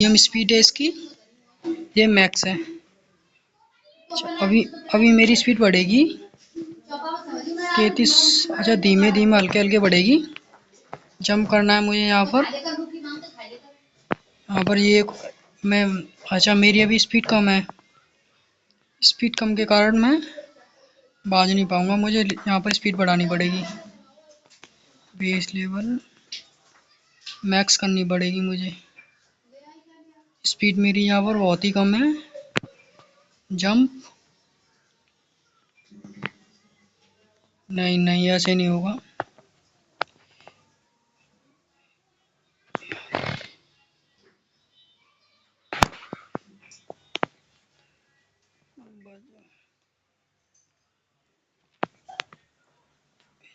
Medium speed है इसकी, ये मैक्स है। अच्छा, अभी अभी मेरी स्पीड बढ़ेगी 33। अच्छा, धीमे धीमे हल्के हल्के बढ़ेगी। जंप करना है मुझे यहाँ पर। यहाँ पर ये मैं अच्छा, मेरी अभी स्पीड कम है। स्पीड कम के कारण मैं भाग नहीं पाऊंगा, मुझे यहाँ पर स्पीड बढ़ानी पड़ेगी। बेस लेवल मैक्स करनी पड़ेगी मुझे। स्पीड मेरी यहाँ पर बहुत ही कम है। जंप, नहीं नहीं, ऐसे नहीं होगा।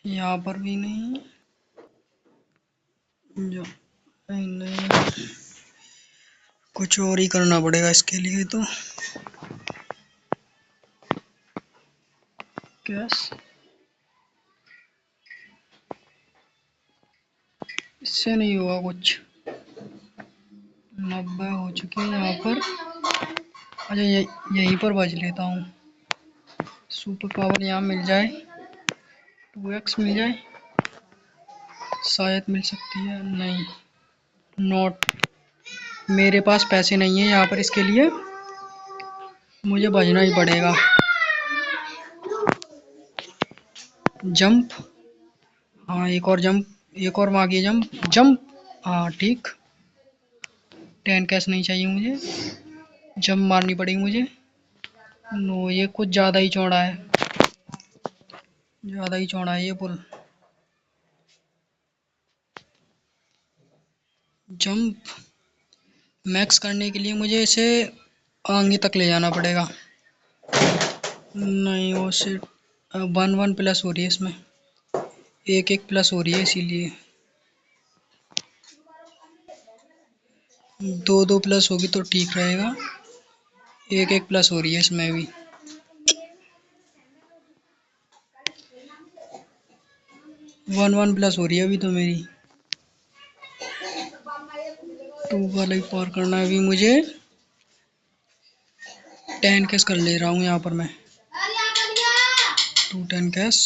यहाँ पर भी नहीं, नहीं नहीं, कुछ और ही करना पड़ेगा इसके लिए तो। कैस, इससे नहीं होगा कुछ। 90 हो चुके हैं यहाँ पर। अच्छा, यहीं पर बच लेता हूँ। सुपर पावर यहाँ मिल जाए, 2x मिल जाए, शायद मिल सकती है। नहीं, नोट, मेरे पास पैसे नहीं है यहाँ पर इसके लिए, मुझे बचना ही पड़ेगा। जंप, हाँ एक और जंप, एक और मांगिए जंप, जंप, हाँ ठीक। 10 कैश नहीं चाहिए मुझे, जंप मारनी पड़ेगी मुझे। नो, ये कुछ ज़्यादा ही चौड़ा है, ज़्यादा ही चौड़ा है ये पुल। जंप मैक्स करने के लिए मुझे इसे आगे तक ले जाना पड़ेगा। नहीं, वो सिर्फ 1 1 प्लस हो रही है इसमें, 1 1 प्लस हो रही है, इसीलिए 2 2 प्लस होगी तो ठीक रहेगा। 1 1 प्लस हो रही है इसमें भी। 1 1 प्लस हो रही है अभी तो मेरी। 2 वाला ही पार करना है अभी मुझे। 10 कैश कर ले रहा हूँ यहाँ पर मैं। 2 10 कैश,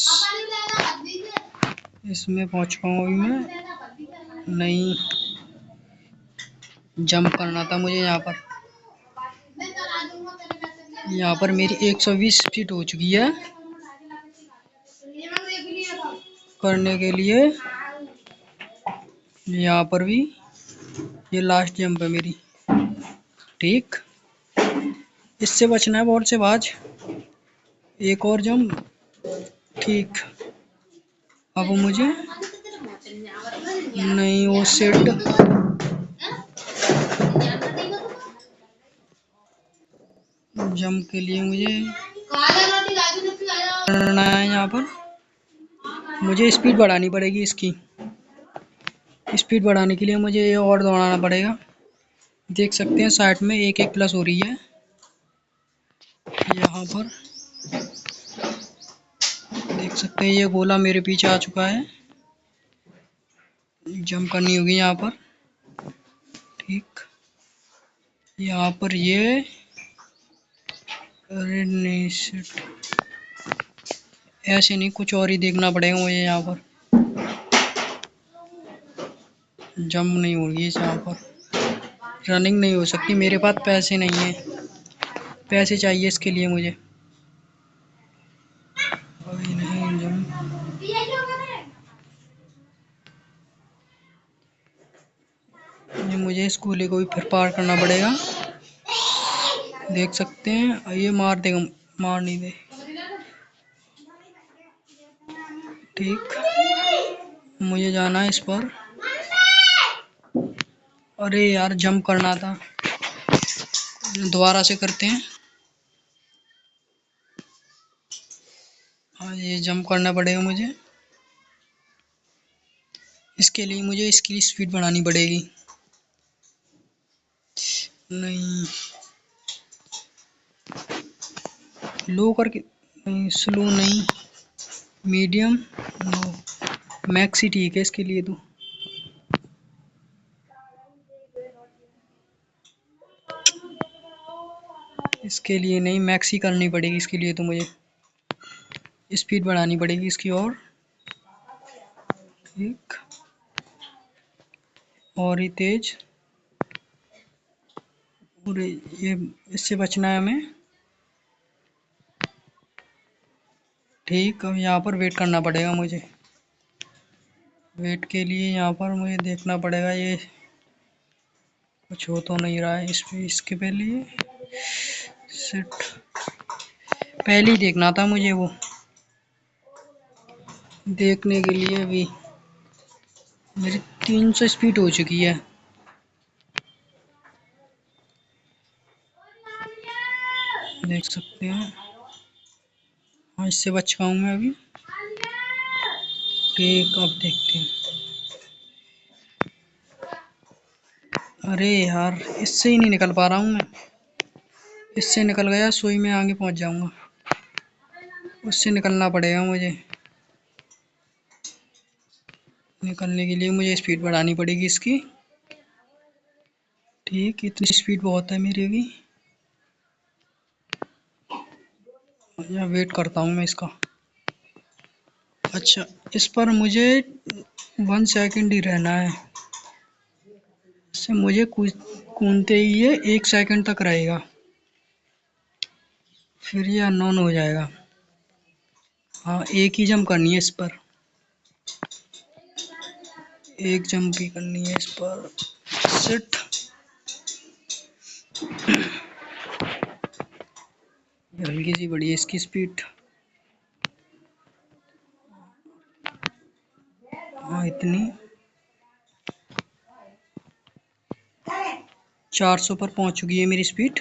इसमें पहुँच पाऊँ अभी मैं? नहीं, जंप करना था मुझे यहाँ पर। यहाँ पर मेरी 120 फीट हो चुकी है। करने के लिए यहाँ पर भी ये लास्ट जंप है मेरी, ठीक। इससे बचना है बॉल से बाज। एक और जंप, ठीक। अब मुझे नहीं, वो सेट, जंप के लिए मुझे करना है यहाँ पर। मुझे स्पीड बढ़ानी पड़ेगी इसकी। स्पीड बढ़ाने के लिए मुझे ये और दौड़ाना पड़ेगा। देख सकते हैं साइड में 1 1 प्लस हो रही है यहाँ पर। देख सकते हैं ये गोला मेरे पीछे आ चुका है। जंप करनी होगी यहाँ पर, ठीक। यहाँ पर ये, अरे नहीं, ऐसे नहीं, कुछ और ही देखना पड़ेगा मुझे यहाँ पर। जंप नहीं होगी यहाँ पर, रनिंग नहीं हो सकती, मेरे पास पैसे नहीं है। पैसे चाहिए इसके लिए मुझे। अभी नहीं जंप, ये मुझे इस गोले को भी फिर पार करना पड़ेगा। देख सकते हैं ये मार देगा, मार नहीं दे, ठीक। मुझे जाना है इस पर। अरे यार, जंप करना था, दोबारा से करते हैं। हाँ, ये जंप करना पड़ेगा मुझे। इसके लिए मुझे इसकी स्पीड बढ़ानी पड़ेगी। नहीं, लो करके, नहीं स्लो नहीं, मीडियम, नो, मैक्स ही ठीक है इसके लिए तो। इसके लिए नहीं, मैक्स ही करनी पड़ेगी इसके लिए, तो मुझे स्पीड बढ़ानी पड़ेगी इसकी ठीक, और ही तेज। और ये इससे बचना है हमें। ठीक, अब यहाँ पर वेट करना पड़ेगा मुझे। वेट के लिए यहाँ पर मुझे देखना पड़ेगा ये कुछ हो तो नहीं रहा है। इसके पहले ये सेट पहले ही देखना था मुझे, वो देखने के लिए अभी मेरी 300 स्पीड हो चुकी है। देख सकते हैं। हाँ, इससे बच गया हूँ मैं अभी। ठीक, अब देखते हैं। अरे यार, इससे ही नहीं निकल पा रहा हूँ मैं। इससे निकल गया सोई में आगे पहुँच जाऊँगा। उससे निकलना पड़ेगा मुझे। निकलने के लिए मुझे स्पीड बढ़ानी पड़ेगी इसकी। ठीक, इतनी स्पीड बहुत है मेरी अभी। यहाँ वेट करता हूँ मैं इसका। अच्छा, इस पर मुझे 1 सेकंड ही रहना है। इससे मुझे कूदते ही ये 1 सेकंड तक रहेगा, फिर ये अननोन हो जाएगा। हाँ, एक ही जंप करनी है इस पर। एक जंप ही करनी है इस पर। सिट। हल्की सी बढ़ी है इसकी स्पीड। हाँ, इतनी 400 पर पहुंच चुकी है मेरी स्पीड।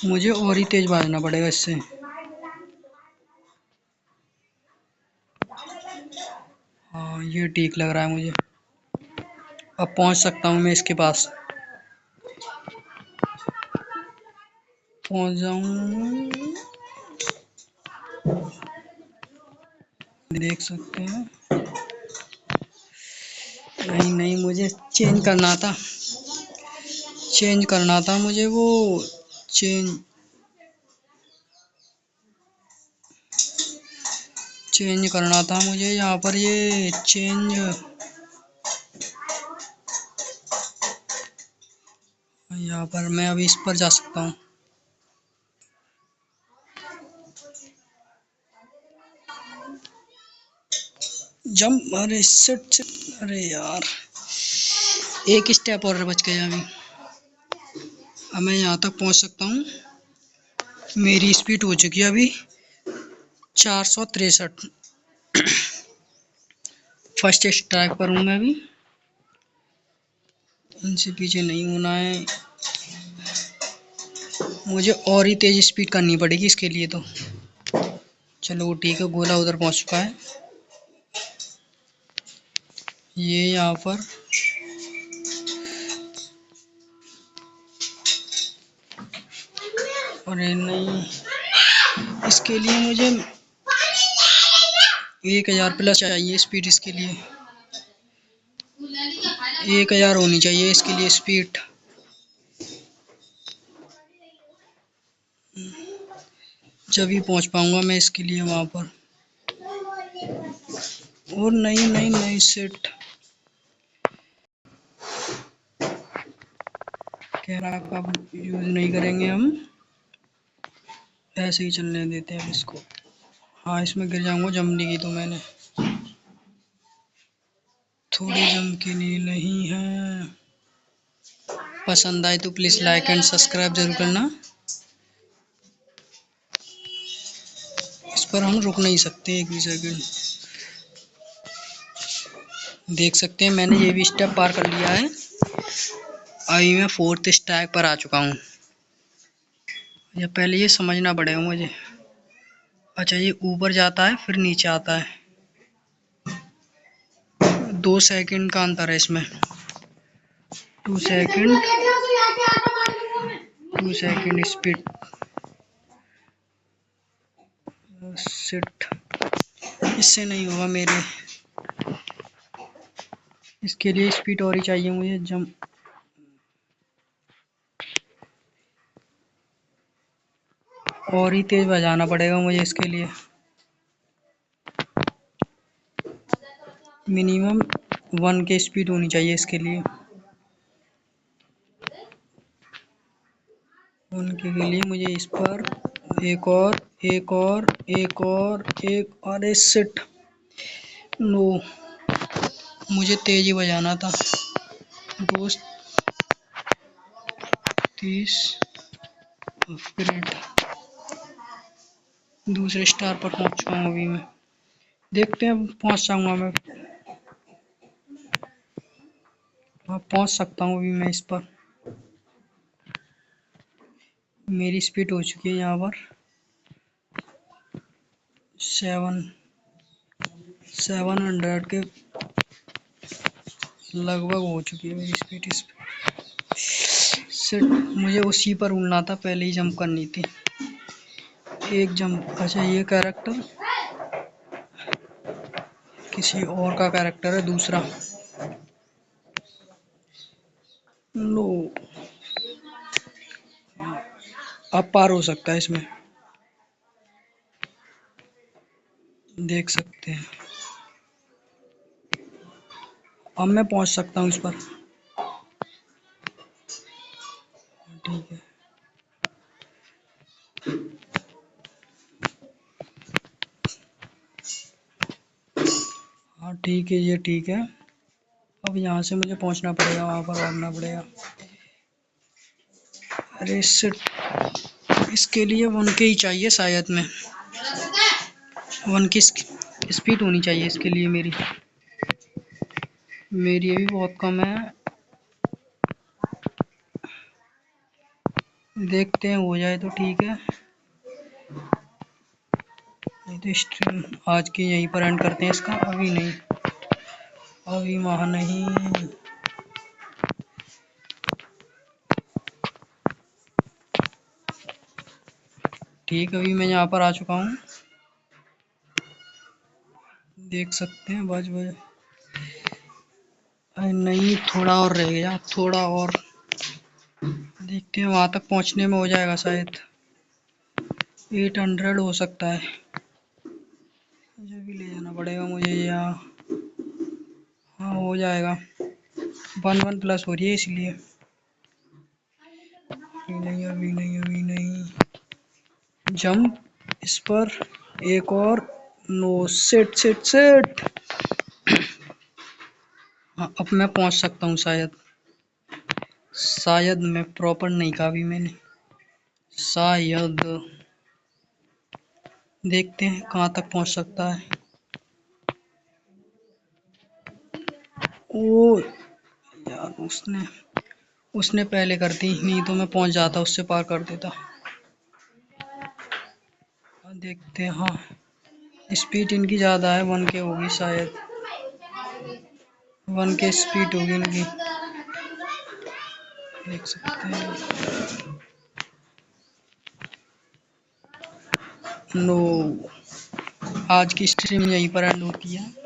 मुझे और ही तेज भागना पड़ेगा इससे। हाँ, ये ठीक लग रहा है मुझे। अब पहुंच सकता हूँ मैं इसके पास। पहुंच जाऊँ। देख सकते हैं। नहीं नहीं, मुझे चेंज करना था। चेंज करना था मुझे वो। चेंज चेंज करना था मुझे यहाँ पर ये चेंज। यहाँ पर मैं अभी इस पर जा सकता हूँ। जंप। अरे शिट शिट, अरे यार, एक स्टेप और बच गया अभी। अब मैं यहाँ तक पहुँच सकता हूँ। मेरी स्पीड हो चुकी है अभी 463। फर्स्ट स्ट्राइक पर हूँ मैं अभी। इनसे पीछे नहीं होना है मुझे, और ही तेज स्पीड करनी पड़ेगी इसके लिए तो। चलो वो ठीक है, गोला उधर पहुंच चुका है। ये यहाँ पर अरे नहीं, इसके लिए मुझे 1000 प्लस चाहिए स्पीड इसके लिए। 1000 होनी चाहिए इसके लिए स्पीड। जब ही पहुंच पाऊंगा मैं इसके लिए वहां पर। और नहीं नहीं नहीं, सेट कैमरा का यूज नहीं करेंगे हम, ऐसे ही चलने देते हैं इसको। हाँ, इसमें गिर जाऊंगा, जंप नहीं की तो मैंने। थोड़ी जंप के लिए नहीं है। पसंद आए तो प्लीज लाइक एंड सब्सक्राइब जरूर करना। इस पर हम रुक नहीं सकते एक भी सेकंड। देख सकते हैं मैंने ये भी स्टेप पार कर लिया है। अभी मैं 4th स्ट्राइक पर आ चुका हूँ। ये पहले ये समझना पड़ेगा मुझे। अच्छा, ये ऊपर जाता है फिर नीचे आता है। 2 सेकंड का अंतर है इसमें। 2 सेकंड, 2 सेकंड स्पीड। शिट, इससे नहीं होगा मेरे। इसके लिए स्पीड और ही चाहिए मुझे। जंप और ही तेज बजाना पड़ेगा मुझे इसके लिए। मिनिमम 1 की स्पीड होनी चाहिए इसके लिए। 1 के लिए मुझे इस पर एक और एक और एक और एक और शिट नो, मुझे तेज ही बजाना था दोस्त। 30 अपग्रेड, दूसरे स्टार पर पहुंच चुका हूँ अभी मैं। देखते हैं पहुंच जाऊंगा मैं। हाँ पहुंच सकता हूँ अभी मैं इस पर। मेरी स्पीड हो चुकी है यहाँ पर 700 के लगभग हो चुकी है मेरी स्पीड। इस सिट मुझे उसी पर उड़ना था, पहले ही जंप करनी थी। एक जंप। अच्छा ये कैरेक्टर किसी और का कैरेक्टर है दूसरा। लो अब पार हो सकता है इसमें, देख सकते हैं। अब मैं पहुंच सकता हूँ इस पर। ठीक है। हाँ ठीक है, ये ठीक है। अब यहाँ से मुझे पहुंचना पड़ेगा, वहां पर भागना पड़ेगा। अरे शिट, इसके लिए 1 के ही चाहिए शायद। में 1 की स्पीड होनी चाहिए इसके लिए। मेरी अभी बहुत कम है। देखते हैं हो जाए तो ठीक है, नहीं तो स्ट्रीम आज की यहीं पर एंड करते हैं इसका। अभी नहीं, अभी वहाँ नहीं। ठीक, अभी मैं यहाँ पर आ चुका हूँ, देख सकते हैं। बज बज नहीं, थोड़ा और रह गया, थोड़ा और। देखते हैं वहाँ तक पहुँचने में हो जाएगा शायद। 800 हो सकता है। मुझे भी ले जाना पड़ेगा मुझे यहाँ। हाँ हो जाएगा। 1 प्लस हो रही है इसलिए। अभी नहीं, अभी नहीं, अभी नहीं। जंप इस पर एक और। No, set set set. हाँ अब मैं पहुंच सकता हूँ शायद। शायद मैं प्रॉपर नहीं कहा अभी मैंने, शायद। देखते हैं कहाँ तक पहुंच सकता है। ओ यार, उसने पहले कर दी, नहीं तो मैं पहुंच जाता, उससे पार कर देता। देखते हैं। हाँ स्पीड इनकी ज़्यादा है, 1 के होगी शायद। 1 के स्पीड होगी इनकी, देख सकते हैं। नो, आज की स्ट्रीम यहीं पर एंड होती है।